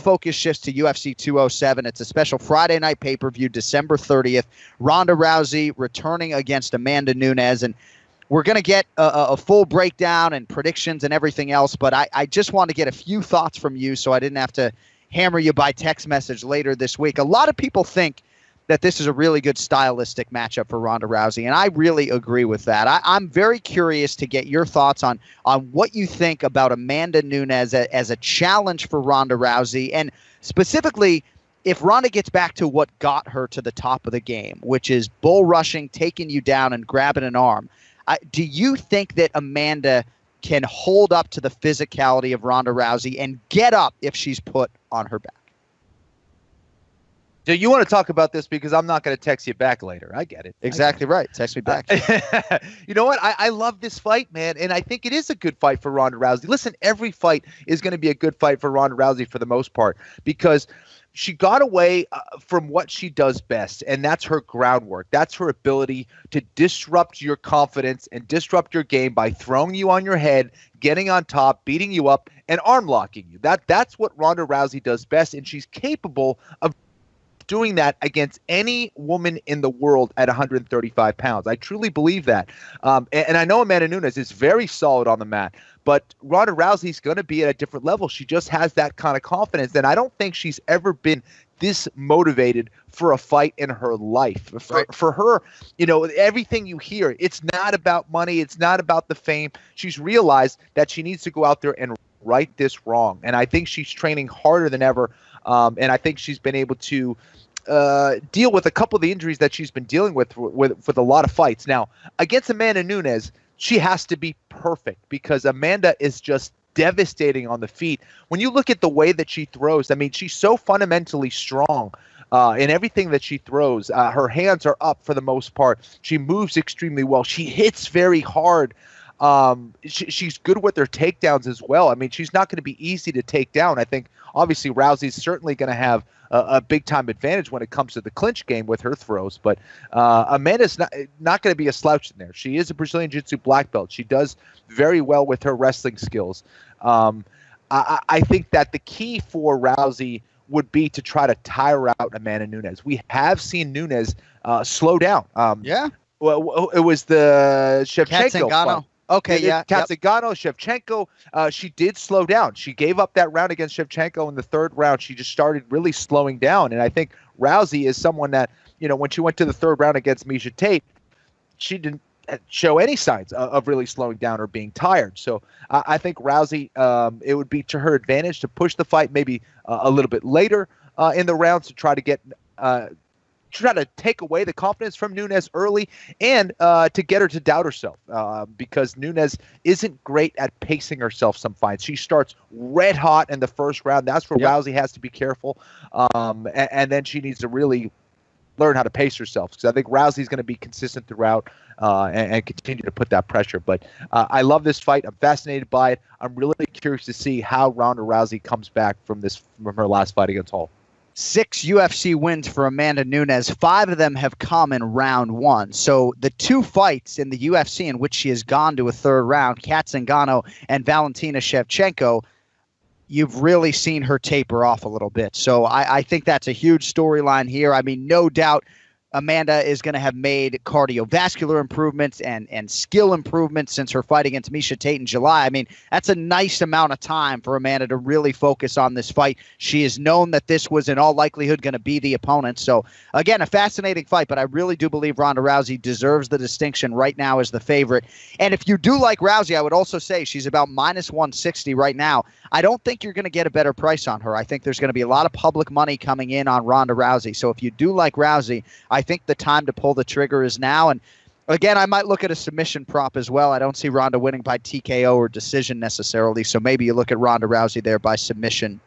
focus shifts to UFC 207. It's a special Friday night pay-per-view, December 30th. Ronda Rousey returning against Amanda Nunes. And we're going to get a full breakdown and predictions and everything else, but I just want to get a few thoughts from you so I didn't have to hammer you by text message later this week. A lot of people think that this is a really good stylistic matchup for Ronda Rousey, and I really agree with that. I'm very curious to get your thoughts on what you think about Amanda Nunes as a challenge for Ronda Rousey, and specifically if Ronda gets back to what got her to the top of the game, which is bull rushing, taking you down, and grabbing an arm. Do you think that Amanda can hold up to the physicality of Ronda Rousey and get up if she's put on her back? Do you want to talk about this? Because I'm not going to text you back later. I get it. Exactly right. Text me back. You know what? I love this fight, man. And I think it is a good fight for Ronda Rousey. Listen, every fight is going to be a good fight for Ronda Rousey for the most part, because she got away from what she does best, and that's her groundwork. That's her ability to disrupt your confidence and disrupt your game by throwing you on your head, getting on top, beating you up, and arm locking you. That's what Ronda Rousey does best, and she's capable of doing that against any woman in the world at 135 pounds. I truly believe that. And I know Amanda Nunes is very solid on the mat, but Ronda Rousey's going to be at a different level. She just has that kind of confidence. And I don't think she's ever been this motivated for a fight in her life. For her, you know, everything you hear, it's not about money. It's not about the fame. She's realized that she needs to go out there and right this wrong. And I think she's training harder than ever. And I think she's been able to deal with a couple of the injuries that she's been dealing with a lot of fights. Now, against Amanda Nunes, she has to be perfect because Amanda is just devastating on the feet. When you look at the way that she throws, I mean, she's so fundamentally strong in everything that she throws. Her hands are up for the most part. She moves extremely well. She hits very hard. She's good with her takedowns as well. I mean, she's not going to be easy to take down. I think, obviously, Rousey's certainly going to have a big-time advantage when it comes to the clinch game with her throws. But Amanda's not going to be a slouch in there. She is a Brazilian Jiu-Jitsu black belt. She does very well with her wrestling skills. I think that the key for Rousey would be to try to tire out Amanda Nunes. We have seen Nunes slow down. Well, it was the Shevchenko fight. Okay, yeah. Katzegano, Shevchenko, she did slow down. She gave up that round against Shevchenko in the third round. She just started really slowing down. And I think Rousey is someone that, you know, when she went to the third round against Miesha Tate, she didn't show any signs of really slowing down or being tired. So I think Rousey, it would be to her advantage to push the fight maybe a little bit later in the rounds to try to get try to take away the confidence from Nunes early and to get her to doubt herself because Nunes isn't great at pacing herself some fights. She starts red hot in the first round. That's where Rousey has to be careful. And then she needs to really learn how to pace herself because I think Rousey's going to be consistent throughout and continue to put that pressure. But I love this fight. I'm fascinated by it. I'm really curious to see how Ronda Rousey comes back from her last fight against Hall. 6 UFC wins for Amanda Nunes. 5 of them have come in round 1. So the 2 fights in the UFC in which she has gone to a third round, Katzegano and Valentina Shevchenko, you've really seen her taper off a little bit. So I think that's a huge storyline here. I mean, no doubt Amanda is going to have made cardiovascular improvements and skill improvements since her fight against Miesha Tate in July. I mean, that's a nice amount of time for Amanda to really focus on this fight. She has known that this was in all likelihood going to be the opponent. So, again, a fascinating fight, but I really do believe Ronda Rousey deserves the distinction right now as the favorite. And if you do like Rousey, I would also say she's about minus 160 right now. I don't think you're going to get a better price on her. I think there's going to be a lot of public money coming in on Ronda Rousey. So if you do like Rousey, I think the time to pull the trigger is now. And again, I might look at a submission prop as well. I don't see Ronda winning by TKO or decision necessarily. So maybe you look at Ronda Rousey there by submission